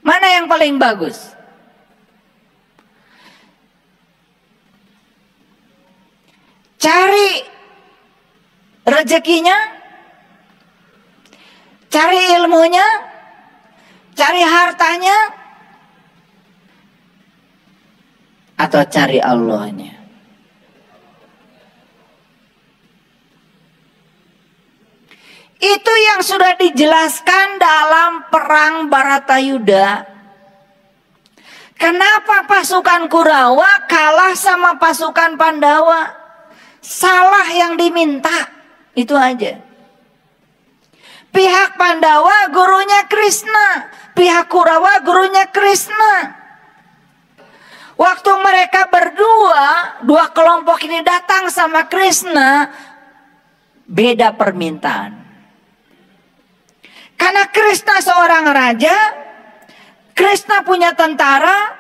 Mana yang paling bagus? Cari rezekinya, cari ilmunya, cari hartanya, atau cari Allahnya? Itu yang sudah dijelaskan dalam perang Baratayuda. Kenapa pasukan Kurawa kalah sama pasukan Pandawa? Salah yang diminta, itu aja. Pihak Pandawa gurunya Krishna, pihak Kurawa gurunya Krishna. Waktu mereka berdua, dua kelompok ini datang sama Krishna, beda permintaan. Karena Krishna seorang raja, Krishna punya tentara,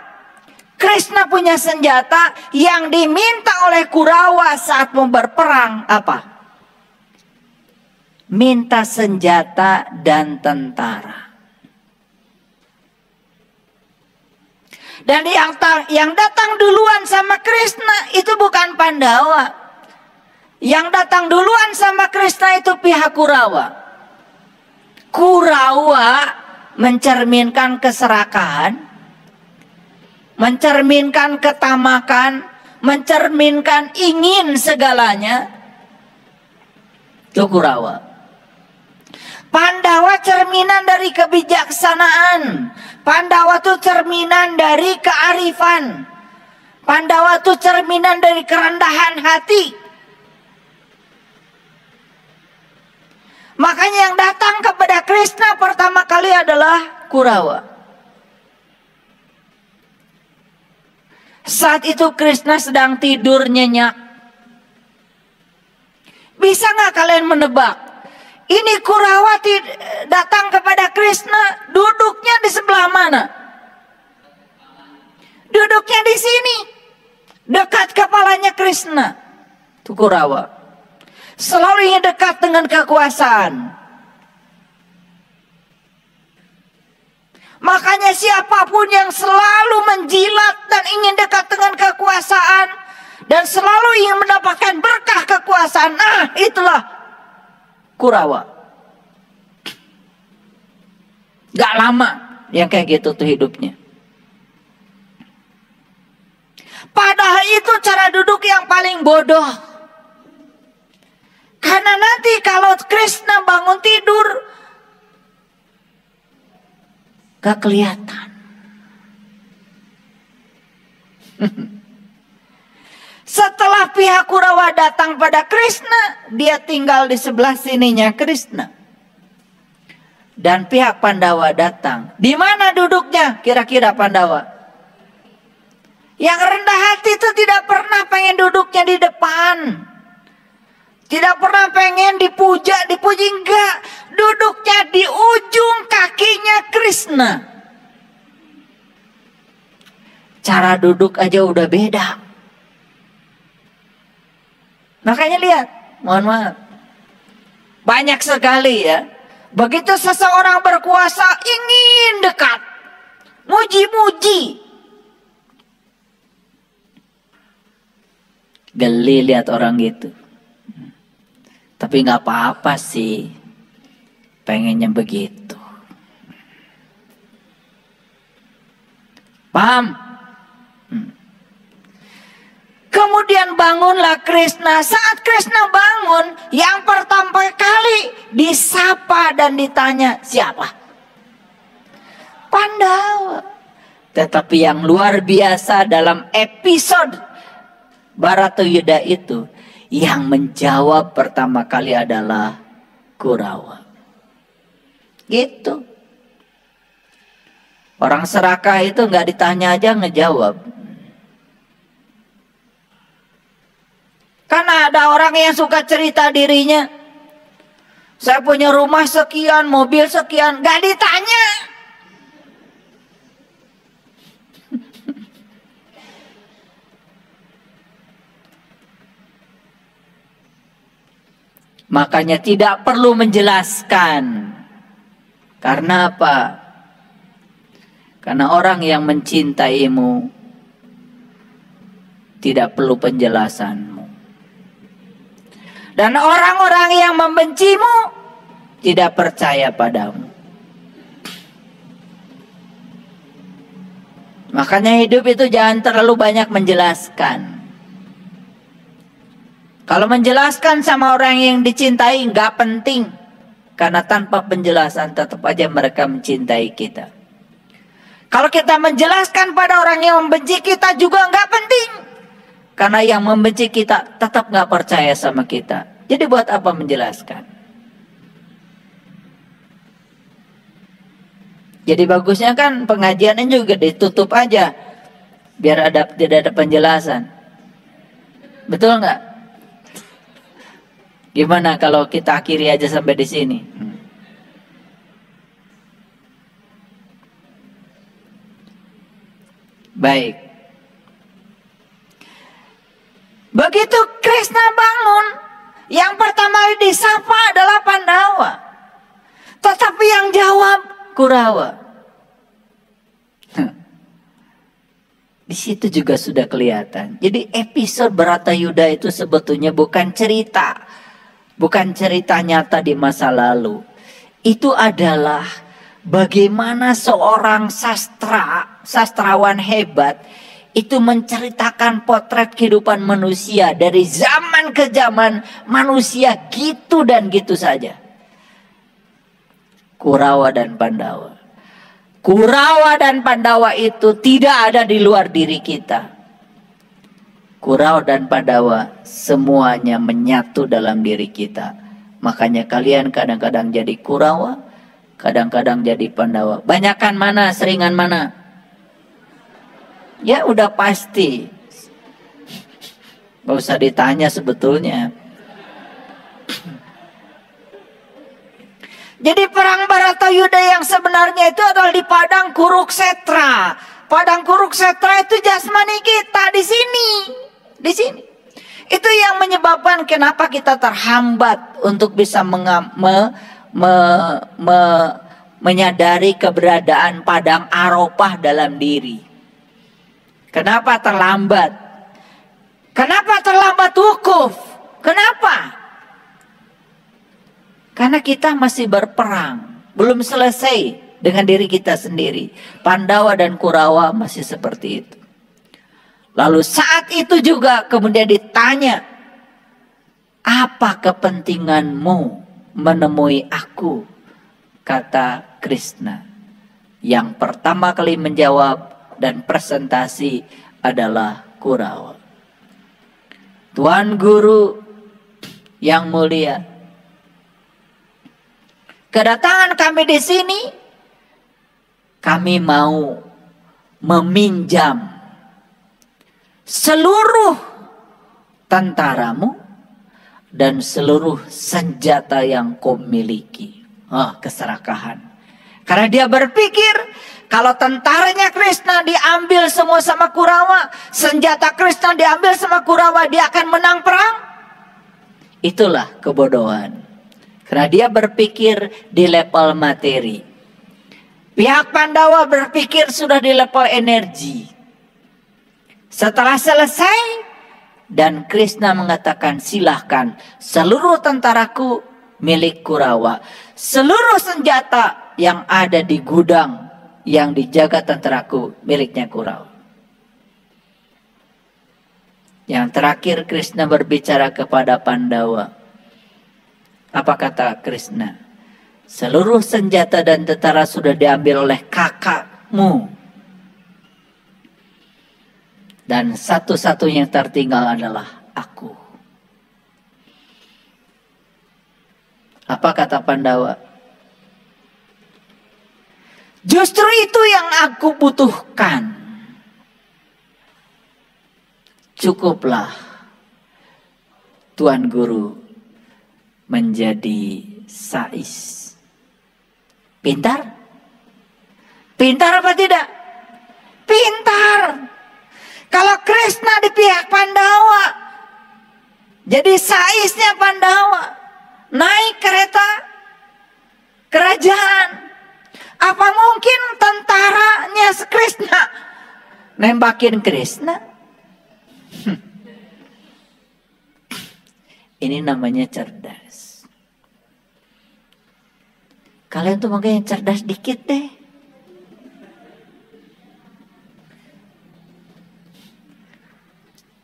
Krishna punya senjata. Yang diminta oleh Kurawa saat mau berperang apa? Minta senjata dan tentara. Dan yang datang duluan sama Krishna itu bukan Pandawa. Yang datang duluan sama Krishna itu pihak Kurawa. Kurawa mencerminkan keserakahan, mencerminkan ketamakan, mencerminkan ingin segalanya. Itu Kurawa. Pandawa cerminan dari kebijaksanaan. Pandawa itu cerminan dari kearifan. Pandawa itu cerminan dari kerendahan hati. Makanya yang datang kepada Krishna pertama kali adalah Kurawa. Saat itu Krishna sedang tidur nyenyak. Bisa nggak kalian menebak? Ini Kurawa datang kepada Krishna, duduknya di sebelah mana? Duduknya di sini, dekat kepalanya Krishna. Itu Kurawa. Selalu ingin dekat dengan kekuasaan. Makanya siapapun yang selalu menjilat dan ingin dekat dengan kekuasaan, dan selalu ingin mendapatkan berkah kekuasaan, nah itulah Kurawa. Gak lama yang kayak gitu tuh hidupnya. Padahal itu cara duduk yang paling bodoh. Karena nanti kalau Krishna bangun tidur, gak kelihatan. Setelah pihak Kurawa datang pada Krishna, dia tinggal di sebelah sininya Krishna. Dan pihak Pandawa datang. Di mana duduknya kira-kira Pandawa? Yang rendah hati itu tidak pernah pengen duduknya di depan. Tidak pernah pengen dipuja, dipuji, enggak. Duduknya di ujung kakinya Krishna. Cara duduk aja udah beda. Makanya lihat, mohon maaf. Banyak sekali ya. Begitu seseorang berkuasa ingin dekat. Muji-muji. Geli lihat orang gitu. Tapi nggak apa-apa sih, pengennya begitu. Paham? Kemudian bangunlah Krishna. Saat Krishna bangun, yang pertama kali disapa dan ditanya siapa? Pandawa. Tetapi yang luar biasa dalam episode Baratayuda itu, yang menjawab pertama kali adalah Kurawa. Gitu. Orang serakah itu nggak ditanya aja ngejawab. Karena ada orang yang suka cerita dirinya. Saya punya rumah sekian, mobil sekian, nggak ditanya. Makanya tidak perlu menjelaskan. Karena apa? Karena orang yang mencintaimu tidak perlu penjelasanmu. Dan orang-orang yang membencimu tidak percaya padamu. Makanya hidup itu jangan terlalu banyak menjelaskan. Kalau menjelaskan sama orang yang dicintai nggak penting. Karena tanpa penjelasan tetap aja mereka mencintai kita. Kalau kita menjelaskan pada orang yang membenci kita juga nggak penting. Karena yang membenci kita tetap nggak percaya sama kita. Jadi buat apa menjelaskan? Jadi bagusnya kan pengajiannya juga ditutup aja. Biar tidak ada penjelasan. Betul nggak? Gimana kalau kita akhiri aja sampai di sini? Baik. Begitu Krishna bangun, yang pertama disapa adalah Pandawa. Tetapi yang jawab Kurawa. Di situ juga sudah kelihatan. Jadi episode Bharatayuddha itu sebetulnya bukan cerita. Bukan cerita nyata di masa lalu. Itu adalah bagaimana seorang sastrawan hebat itu menceritakan potret kehidupan manusia dari zaman ke zaman, manusia gitu dan gitu saja. Kurawa dan Pandawa. Kurawa dan Pandawa itu tidak ada di luar diri kita. Kurawa dan Pandawa semuanya menyatu dalam diri kita. Makanya kalian kadang-kadang jadi Kurawa, kadang-kadang jadi Pandawa. Banyakan mana, seringan mana? Ya udah pasti. Gak usah ditanya sebetulnya. Jadi perang Bharatayuddha yang sebenarnya itu adalah di padang Kuruksetra. Padang Kuruksetra itu jasmani kita di sini. Di sini. Itu yang menyebabkan kenapa kita terhambat untuk bisa menyadari keberadaan padang Arafah dalam diri. Kenapa terlambat? Kenapa terlambat wukuf? Kenapa? Karena kita masih berperang, belum selesai dengan diri kita sendiri. Pandawa dan Kurawa masih seperti itu. Lalu saat itu juga kemudian ditanya, apa kepentinganmu menemui aku? Kata Krishna. Yang pertama kali menjawab dan presentasi adalah Kurawa. Tuan Guru yang mulia, kedatangan kami di sini, kami mau meminjam seluruh tentaramu dan seluruh senjata yang kau miliki. Keserakahan. Karena dia berpikir kalau tentaranya Krishna diambil semua sama Kurawa, senjata Krishna diambil sama Kurawa, dia akan menang perang. Itulah kebodohan. Karena dia berpikir di level materi. Pihak Pandawa berpikir sudah di level energi. Setelah selesai dan Krishna mengatakan silahkan seluruh tentaraku milik Kurawa. Seluruh senjata yang ada di gudang yang dijaga tentaraku miliknya Kurawa. Yang terakhir Krishna berbicara kepada Pandawa. Apa kata Krishna? Seluruh senjata dan tentara sudah diambil oleh kakakmu. Dan satu-satunya yang tertinggal adalah aku. Apa kata Pandawa? Justru itu yang aku butuhkan. Cukuplah Tuan Guru menjadi sais. Pintar? Pintar apa tidak? Pintar. Kalau Krishna di pihak Pandawa, jadi saisnya Pandawa, naik kereta kerajaan, Apa mungkin tentaranya Krishna nembakin Krishna? Ini namanya cerdas. Kalian tuh makanya cerdas dikit deh.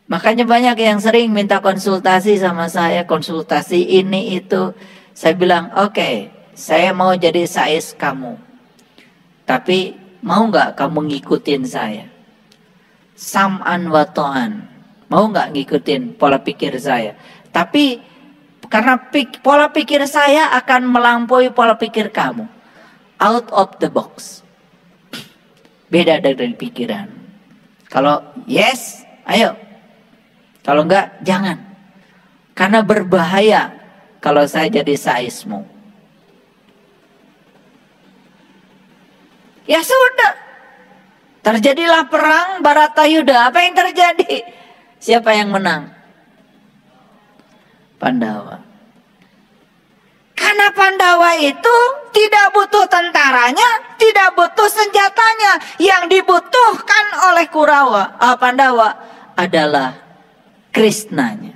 Makanya banyak yang sering minta konsultasi sama saya, konsultasi ini itu. Saya bilang, oke, saya mau jadi sais kamu. Tapi mau nggak kamu ngikutin saya? Sam'an wa ta'an. Mau nggak ngikutin pola pikir saya? Tapi karena pola pikir saya akan melampaui pola pikir kamu. Out of the box. Beda dari pikiran. Kalau yes, ayo. Kalau enggak, jangan. Karena berbahaya kalau saya jadi saismu. Ya sudah. Terjadilah perang Baratayuda. Apa yang terjadi? Siapa yang menang? Pandawa. Karena Pandawa itu tidak butuh tentaranya, tidak butuh senjatanya. Yang dibutuhkan oleh Pandawa adalah Krishnanya.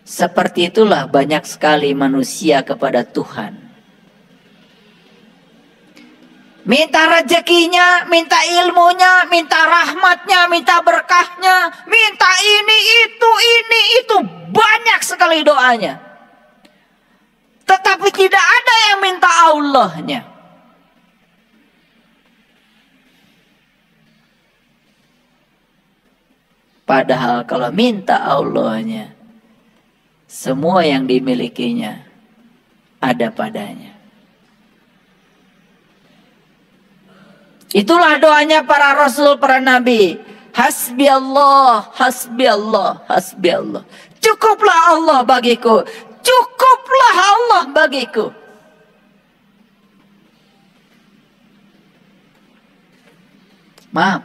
Seperti itulah banyak sekali manusia kepada Tuhan. Minta rezekinya, minta ilmunya, minta rahmatnya, minta berkahnya, minta ini itu. Banyak sekali doanya. Tetapi tidak ada yang minta Allahnya. Padahal kalau minta Allahnya, semua yang dimilikinya ada padanya. Itulah doanya para rasul, para nabi. Hasbi Allah, hasbi Allah, hasbi Allah. Cukuplah Allah bagiku. Cukuplah Allah bagiku. Maaf.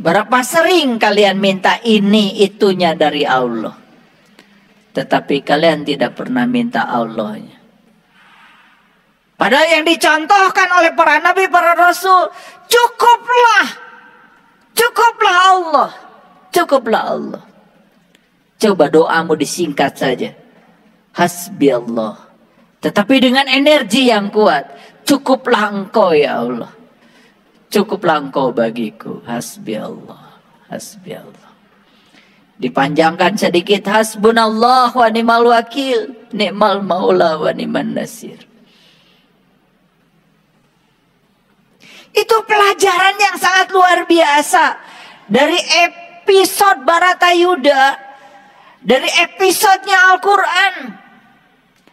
Berapa sering kalian minta ini itunya dari Allah. Tetapi kalian tidak pernah minta Allahnya. Padahal yang dicontohkan oleh para nabi, para rasul, cukuplah. Cukuplah Allah. Cukuplah Allah. Coba doamu disingkat saja. Hasbi Allah. Tetapi dengan energi yang kuat. Cukuplah engkau ya Allah. Cukuplah engkau bagiku. Hasbi Allah. Hasbi Allah. Dipanjangkan sedikit. Hasbunallah wa ni'mal wakil. Ni'mal maula wa ni'man nasir. Itu pelajaran yang sangat luar biasa. Dari episode Baratayuda. Dari episodenya Al-Quran.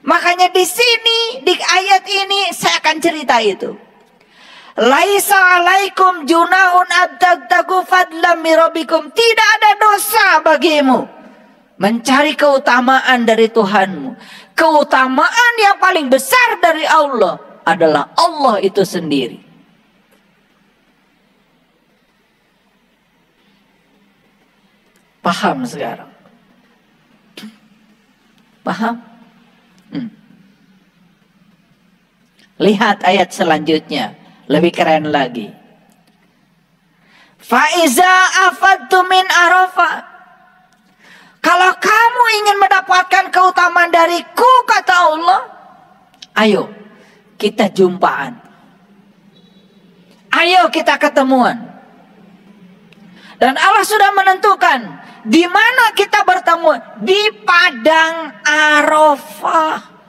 Makanya di sini, di ayat ini saya akan cerita itu. Laisa alaikum junahun abtagtagu fadlam mirabbikum. Tidak ada dosa bagimu mencari keutamaan dari Tuhanmu. Keutamaan yang paling besar dari Allah adalah Allah itu sendiri. Paham sekarang? Paham? Lihat ayat selanjutnya. Lebih keren lagi. Faiza afadtu min Arafah. Kalau kamu ingin mendapatkan keutamaan dariku, kata Allah, ayo kita jumpaan. Ayo kita ketemuan. Dan Allah sudah menentukan di mana kita bertemu, di padang Arafah.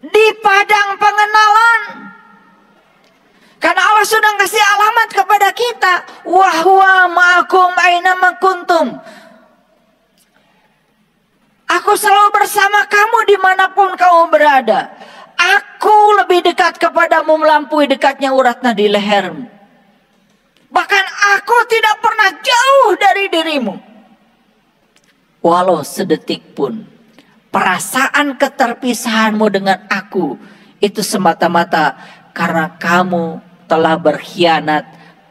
Di padang pengenalan. Karena Allah sudah kasih alamat kepada kita. Wa huwa ma'akum aina ma kuntum. Aku selalu bersama kamu dimanapun kamu berada. Aku lebih dekat kepadamu melampaui dekatnya urat nadi lehermu. Bahkan aku tidak pernah jauh dari dirimu. Walau sedetik pun. Perasaan keterpisahanmu dengan aku itu semata-mata karena kamu telah berkhianat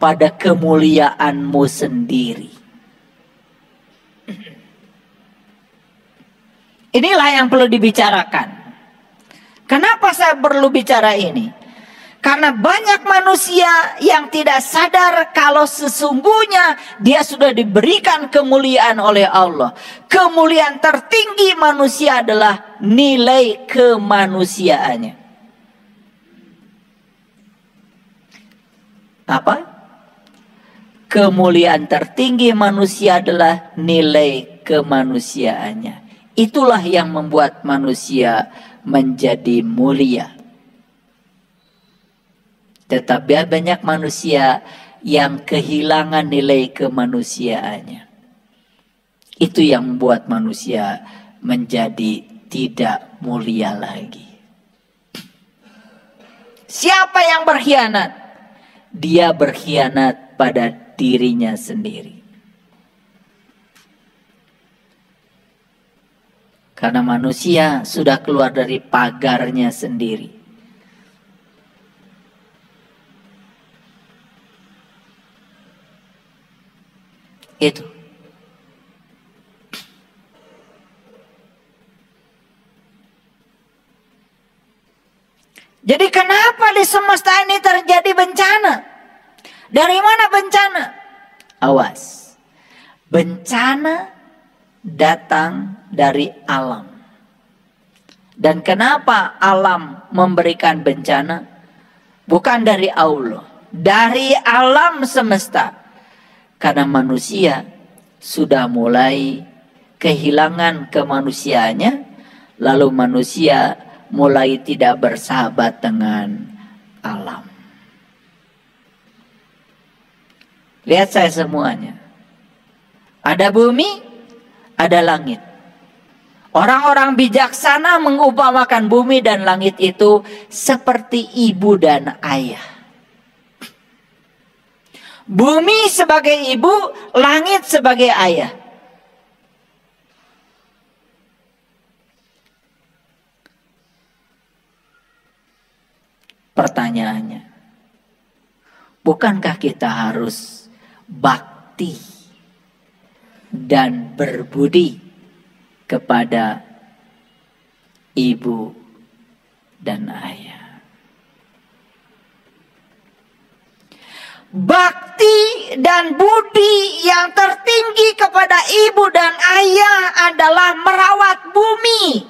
pada kemuliaanmu sendiri. Inilah yang perlu dibicarakan. Kenapa saya perlu bicara ini? Karena banyak manusia yang tidak sadar kalau sesungguhnya dia sudah diberikan kemuliaan oleh Allah. Kemuliaan tertinggi manusia adalah nilai kemanusiaannya. Apa? Kemuliaan tertinggi manusia adalah nilai kemanusiaannya. Itulah yang membuat manusia menjadi mulia. Tetapi banyak manusia yang kehilangan nilai kemanusiaannya. Itu yang membuat manusia menjadi tidak mulia lagi. Siapa yang berkhianat? Dia berkhianat pada dirinya sendiri. Karena manusia sudah keluar dari pagarnya sendiri. Itu. Jadi kenapa di semesta ini terjadi bencana? Dari mana bencana? Awas. Bencana datang dari alam. Dan kenapa alam memberikan bencana? Bukan dari Allah, dari alam semesta. Karena manusia sudah mulai kehilangan kemanusiaannya, lalu manusia mulai tidak bersahabat dengan alam. Lihat saya semuanya. Ada bumi, ada langit. Orang-orang bijaksana mengumpamakan bumi dan langit itu seperti ibu dan ayah. Bumi sebagai ibu, langit sebagai ayah. Pertanyaannya, bukankah kita harus bakti dan berbudi kepada ibu dan ayah? Bakti dan budi yang tertinggi kepada ibu dan ayah adalah merawat bumi,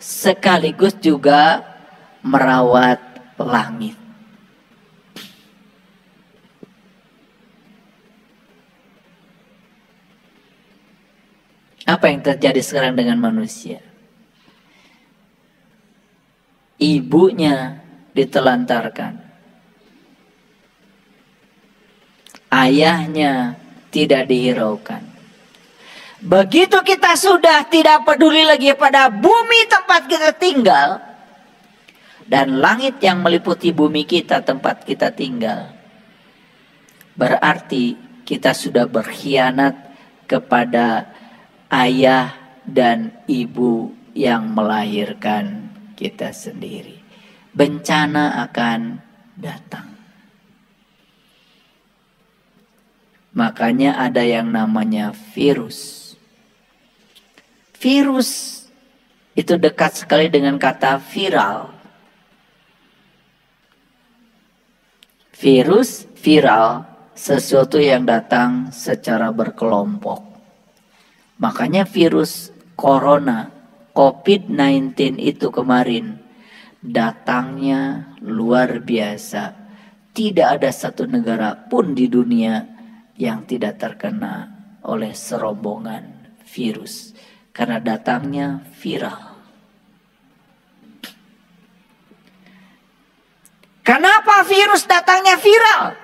sekaligus juga merawat langit. Apa yang terjadi sekarang dengan manusia? Ibunya ditelantarkan, ayahnya tidak dihiraukan. Begitu kita sudah tidak peduli lagi pada bumi tempat kita tinggal, dan langit yang meliputi bumi kita tempat kita tinggal, berarti kita sudah berkhianat kepada ayah dan ibu yang melahirkan kita sendiri. Bencana akan datang. Makanya ada yang namanya virus. Virus itu dekat sekali dengan kata viral. Virus, viral, sesuatu yang datang secara berkelompok. Makanya virus corona, COVID-19 itu kemarin datangnya luar biasa. Tidak ada satu negara pun di dunia yang tidak terkena oleh serombongan virus. Karena datangnya viral. Kenapa virus datangnya viral?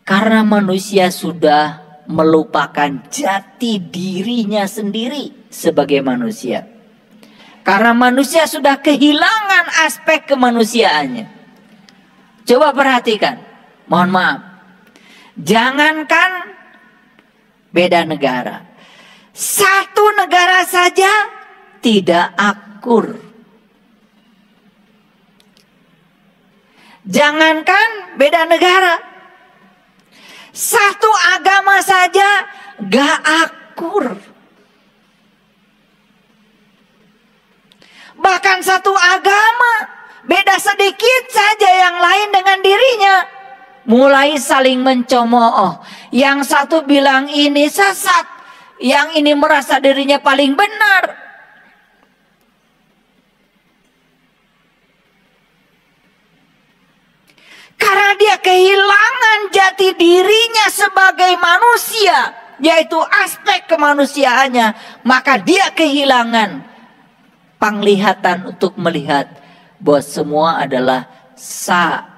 Karena manusia sudah melupakan jati dirinya sendiri sebagai manusia. Karena manusia sudah kehilangan aspek kemanusiaannya. Coba perhatikan, mohon maaf. Jangankan beda negara, satu negara saja tidak akur. Jangankan beda negara, satu agama saja gak akur. Bahkan satu agama beda sedikit saja yang lain dengan dirinya, mulai saling mencemooh. Yang satu bilang ini sesat, yang ini merasa dirinya paling benar. Karena dia kehilangan jati dirinya sebagai manusia, yaitu aspek kemanusiaannya, maka dia kehilangan penglihatan untuk melihat bahwa semua adalah saudara.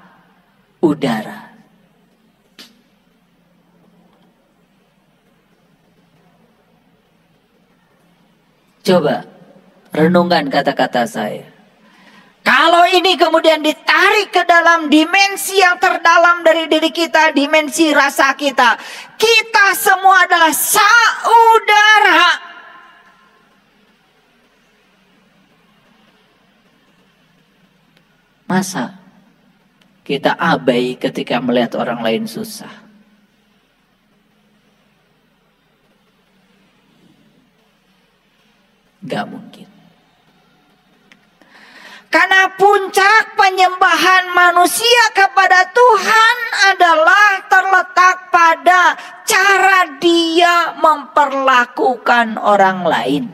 Coba renungkan kata-kata saya. Kalau ini kemudian ditarik ke dalam dimensi yang terdalam dari diri kita, dimensi rasa kita, kita semua adalah saudara. Masa kita abai ketika melihat orang lain susah? Gak mungkin. Karena puncak penyembahan manusia kepada Tuhan adalah terletak pada cara dia memperlakukan orang lain.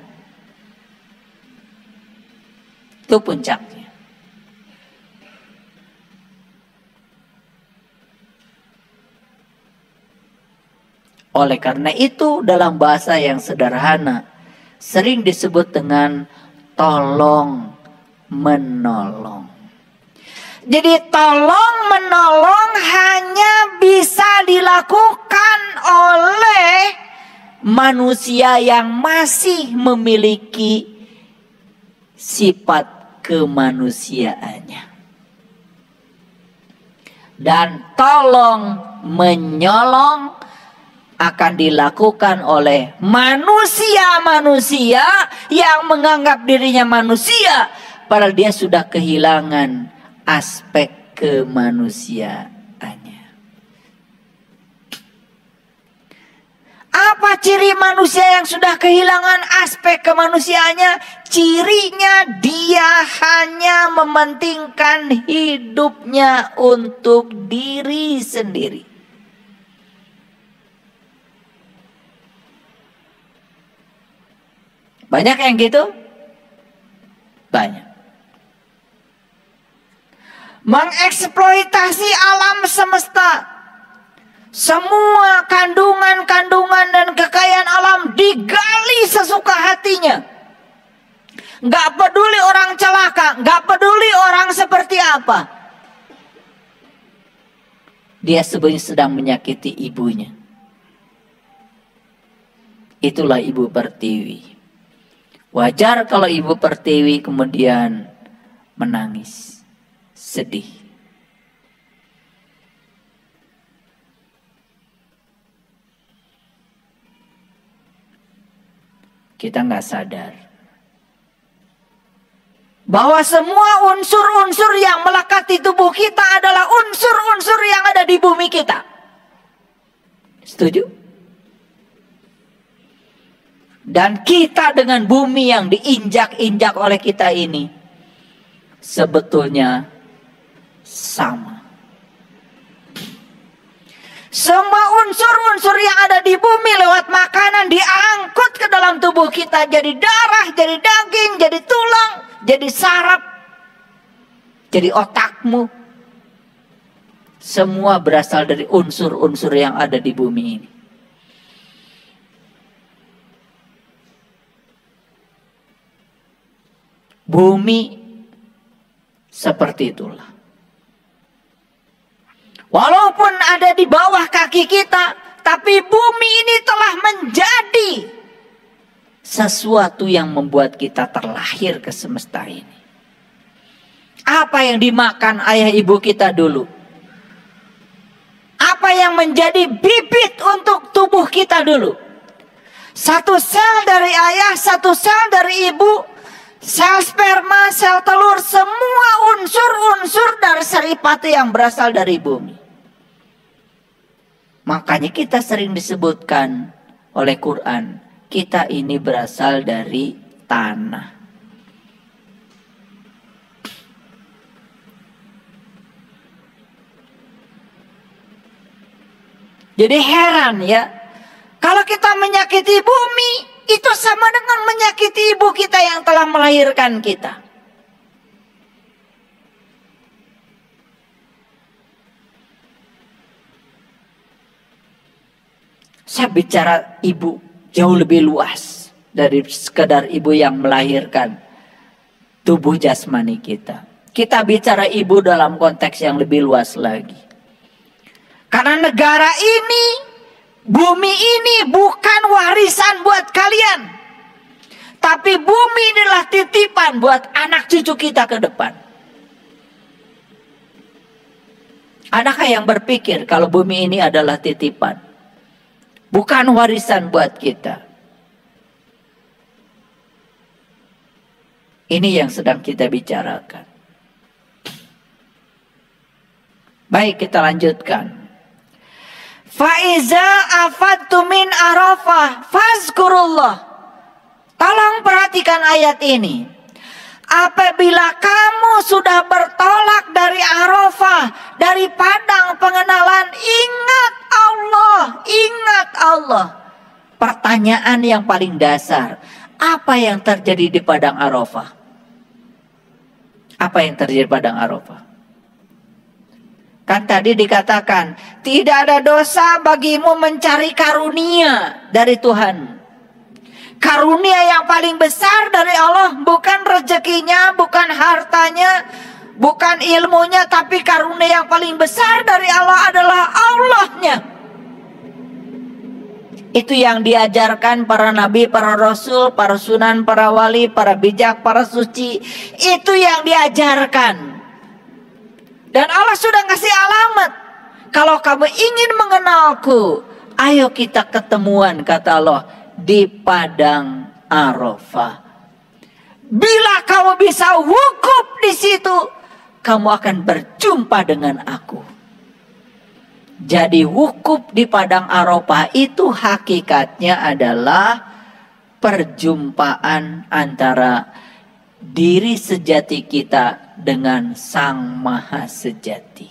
Itu puncaknya. Oleh karena itu dalam bahasa yang sederhana sering disebut dengan tolong menolong. Jadi tolong menolong hanya bisa dilakukan oleh manusia yang masih memiliki sifat kemanusiaannya. Dan tolong menyolong akan dilakukan oleh manusia-manusia yang menganggap dirinya manusia, padahal dia sudah kehilangan aspek kemanusiaannya. Apa ciri manusia yang sudah kehilangan aspek kemanusiaannya? Cirinya dia hanya mementingkan hidupnya untuk diri sendiri. Banyak yang gitu? Banyak. Mengeksploitasi alam semesta. Semua kandungan-kandungan dan kekayaan alam digali sesuka hatinya. Gak peduli orang celaka, gak peduli orang seperti apa. Dia sebenarnya sedang menyakiti ibunya. Itulah Ibu Pertiwi. Wajar kalau Ibu Pertiwi kemudian menangis, sedih. Kita nggak sadar bahwa semua unsur-unsur yang melekat di tubuh kita adalah unsur-unsur yang ada di bumi kita. Setuju? Dan kita dengan bumi yang diinjak-injak oleh kita ini sebetulnya sama. Semua unsur-unsur yang ada di bumi lewat makanan diangkut ke dalam tubuh kita. Jadi darah, jadi daging, jadi tulang, jadi saraf, jadi otakmu. Semua berasal dari unsur-unsur yang ada di bumi ini. Bumi seperti itulah. Walaupun ada di bawah kaki kita, tapi bumi ini telah menjadi sesuatu yang membuat kita terlahir ke semesta ini. Apa yang dimakan ayah ibu kita dulu? Apa yang menjadi bibit untuk tubuh kita dulu? Satu sel dari ayah, satu sel dari ibu Sel sperma, sel telur, semua unsur-unsur dari saripati yang berasal dari bumi. Makanya kita sering disebutkan oleh Quran, kita ini berasal dari tanah. Jadi heran ya, kalau kita menyakiti bumi, itu sama dengan menyakiti ibu kita yang telah melahirkan kita. Saya bicara ibu jauh lebih luas dari sekedar ibu yang melahirkan tubuh jasmani kita. Kita bicara ibu dalam konteks yang lebih luas lagi. Karena negara ini, bumi ini bukan warisan buat kalian. Tapi bumi inilah titipan buat anak cucu kita ke depan. Adakah yang berpikir kalau bumi ini adalah titipan? Bukan warisan buat kita. Ini yang sedang kita bicarakan. Baik, kita lanjutkan. Faiza afattu min Arafah fazkurullah. Tolong perhatikan ayat ini. Apabila kamu sudah bertolak dari Arafah, dari padang pengenalan, ingat Allah, ingat Allah. Pertanyaan yang paling dasar, apa yang terjadi di padang Arafah? Apa yang terjadi di padang Arafah? Kan tadi dikatakan, tidak ada dosa bagimu mencari karunia dari Tuhan. Karunia yang paling besar dari Allah bukan rezekinya, bukan hartanya, bukan ilmunya, tapi karunia yang paling besar dari Allah adalah Allahnya. Itu yang diajarkan para nabi, para rasul, para sunan, para wali, para bijak, para suci. Itu yang diajarkan. Dan Allah sudah ngasih alamat. Kalau kamu ingin mengenalku, ayo kita ketemuan, kata Allah, di padang Arafah. Bila kamu bisa wukuf di situ, kamu akan berjumpa dengan aku. Jadi wukuf di padang Arafah itu hakikatnya adalah perjumpaan antara diri sejati kita dengan Sang Maha Sejati.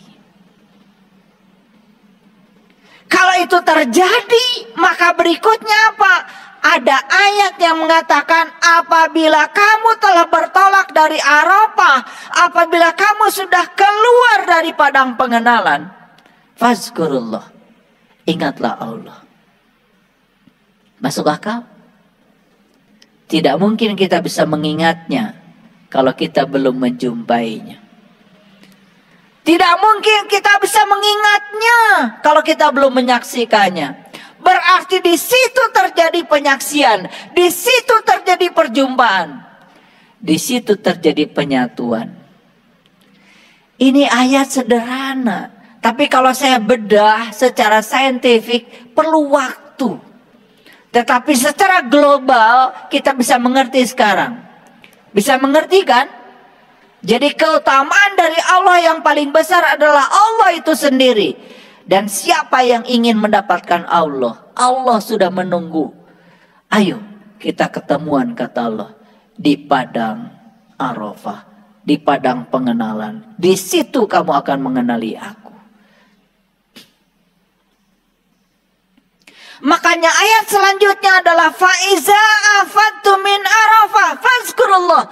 Kalau itu terjadi, maka berikutnya apa? Ada ayat yang mengatakan apabila kamu telah bertolak dari Arafah, apabila kamu sudah keluar dari padang pengenalan, fazkurullah, ingatlah Allah. Masuk akal? Tidak mungkin kita bisa mengingatnya kalau kita belum menjumpainya. Tidak mungkin kita bisa mengingatnya kalau kita belum menyaksikannya. Berarti di situ terjadi penyaksian, di situ terjadi perjumpaan, di situ terjadi penyatuan. Ini ayat sederhana, tapi kalau saya bedah secara saintifik perlu waktu. Tetapi secara global kita bisa mengerti sekarang. Bisa mengerti kan? Jadi keutamaan dari Allah yang paling besar adalah Allah itu sendiri. Dan siapa yang ingin mendapatkan Allah, Allah sudah menunggu. Ayo kita ketemuan, kata Allah, di padang Arafah, di padang pengenalan. Di situ kamu akan mengenali aku. Makanya ayat selanjutnya adalah faiza afattu min Arafah fazkurullah.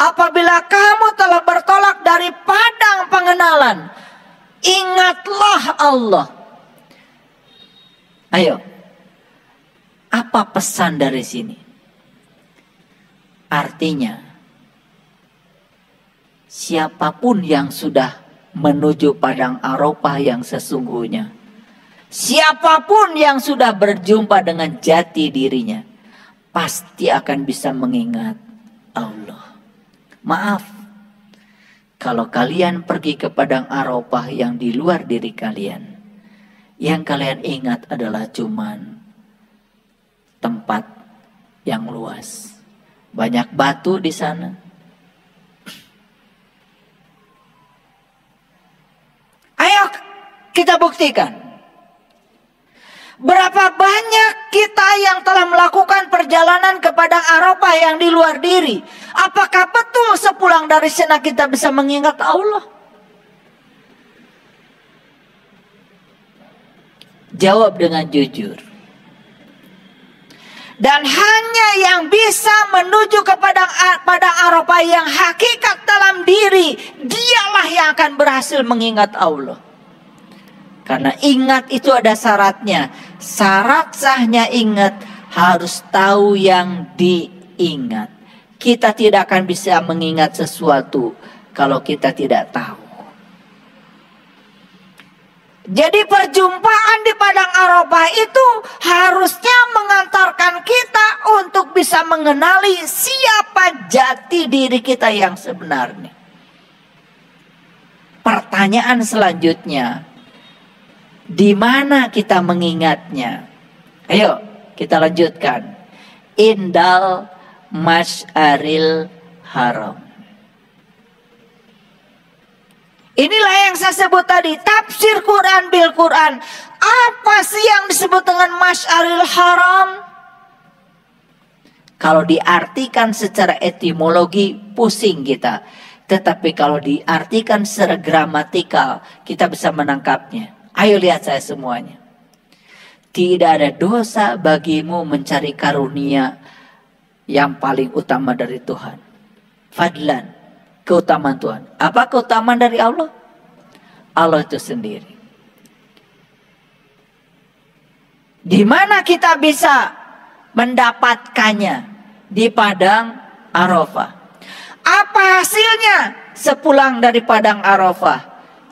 Apabila kamu telah bertolak dari padang pengenalan, ingatlah Allah. Ayo, apa pesan dari sini? Artinya, siapapun yang sudah menuju padang Arafah yang sesungguhnya, siapapun yang sudah berjumpa dengan jati dirinya, pasti akan bisa mengingat Allah. Maaf, kalau kalian pergi ke padang Arafah yang di luar diri kalian, yang kalian ingat adalah cuman tempat yang luas. Banyak batu di sana. Ayo kita buktikan. Berapa banyak kita yang telah melakukan perjalanan ke padang Arafah yang di luar diri? Apakah betul sepulang dari sana kita bisa mengingat Allah? Jawab dengan jujur. Dan hanya yang bisa menuju ke padang Arafah yang hakikat dalam diri, dialah yang akan berhasil mengingat Allah. Karena ingat itu ada syaratnya. Syarat sahnya ingat harus tahu yang diingat. Kita tidak akan bisa mengingat sesuatu kalau kita tidak tahu. Jadi perjumpaan di padang Arafah itu harusnya mengantarkan kita untuk bisa mengenali siapa jati diri kita yang sebenarnya. Pertanyaan selanjutnya, di mana kita mengingatnya? Ayo kita lanjutkan. Indal Masy'aril Haram. Inilah yang saya sebut tadi, tafsir Quran bil Quran. Apa sih yang disebut dengan Masy'aril Haram? Kalau diartikan secara etimologi pusing kita. Tetapi kalau diartikan secara gramatikal kita bisa menangkapnya. Ayo lihat saya semuanya. Tidak ada dosa bagimu mencari karunia yang paling utama dari Tuhan. Fadlan, keutamaan Tuhan. Apa keutamaan dari Allah? Allah itu sendiri. Di mana kita bisa mendapatkannya? Di padang Arafah. Apa hasilnya sepulang dari padang Arafah?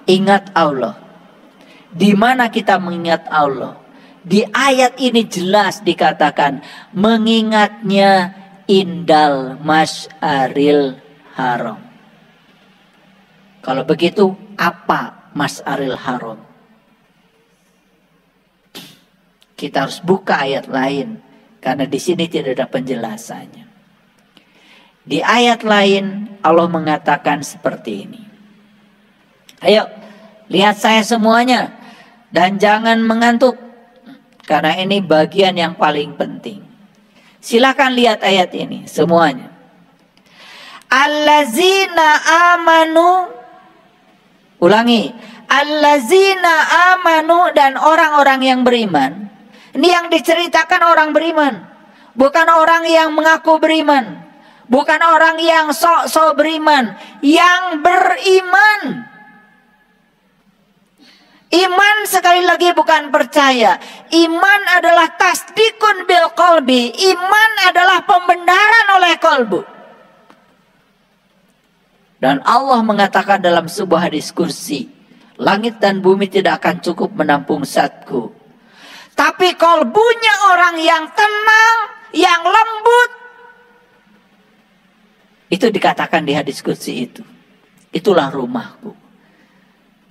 Ingat Allah. Di mana kita mengingat Allah? Di ayat ini jelas dikatakan mengingatnya indal Masy'aril Haram. Kalau begitu apa Masy'aril Haram? Kita harus buka ayat lain karena di sini tidak ada penjelasannya. Di ayat lain Allah mengatakan seperti ini. Ayo lihat saya semuanya. Dan jangan mengantuk. Karena ini bagian yang paling penting. Silakan lihat ayat ini semuanya. Allazina amanu. Ulangi. Allazina amanu, dan orang-orang yang beriman. Ini yang diceritakan orang beriman. Bukan orang yang mengaku beriman. Bukan orang yang sok-sok beriman. Yang beriman. Iman sekali lagi bukan percaya. Iman adalah tasdikun bil qalbi. Iman adalah pembenaran oleh kalbu. Dan Allah mengatakan dalam sebuah hadis kursi, langit dan bumi tidak akan cukup menampung zatku. Tapi kalbunya orang yang tenang, yang lembut. Itu dikatakan di hadis kursi itu. Itulah rumahku.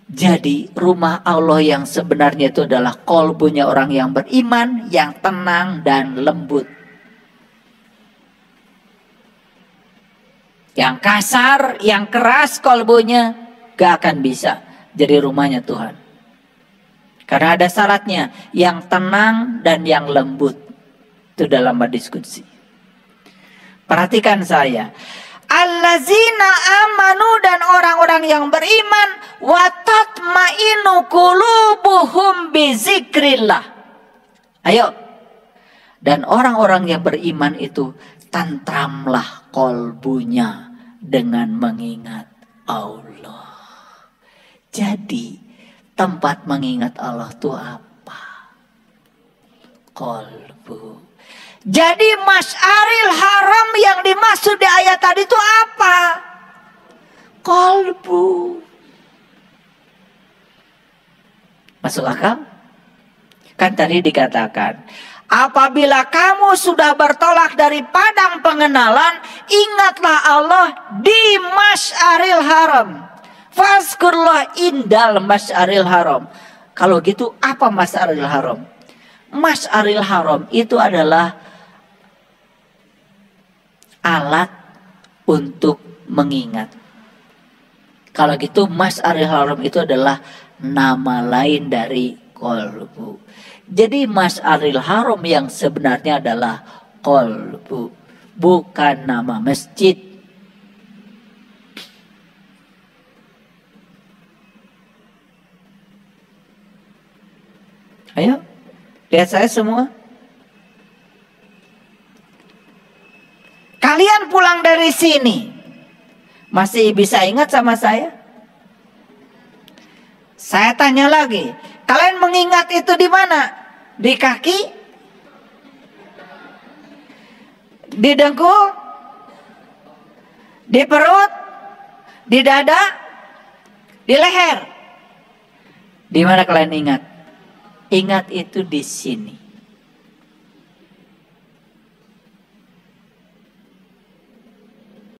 Jadi rumah Allah yang sebenarnya itu adalah kolbunya orang yang beriman, yang tenang dan lembut. Yang kasar, yang keras kolbunya gak akan bisa jadi rumahnya Tuhan. Karena ada syaratnya, yang tenang dan yang lembut. Itu dalam hadis qudsi. Perhatikan saya. Allazina amanu, dan orang-orang yang beriman, wa tatmainu qulubuhum bizikrillah. Ayo. Dan orang-orang yang beriman itu tantramlah kolbunya dengan mengingat Allah. Jadi tempat mengingat Allah itu apa? Kolbu. Jadi Masy'aril Haram yang dimaksud di ayat tadi itu apa? Kolbu. Masuk akal? Kan tadi dikatakan, apabila kamu sudah bertolak dari padang pengenalan, ingatlah Allah di Masy'aril Haram. Fazkurullah indal Masy'aril Haram. Kalau gitu apa Masy'aril Haram? Masy'aril Haram itu adalah alat untuk mengingat. Kalau gitu Masy'aril Haram itu adalah nama lain dari kolbu. Jadi Masy'aril Haram yang sebenarnya adalah kolbu, bukan nama masjid. Ayo, lihat saya semua. Kalian pulang dari sini, masih bisa ingat sama saya? Saya tanya lagi, kalian mengingat itu di mana? Di kaki? Di dengkul? Di perut? Di dada? Di leher? Di mana kalian ingat? Ingat itu di sini.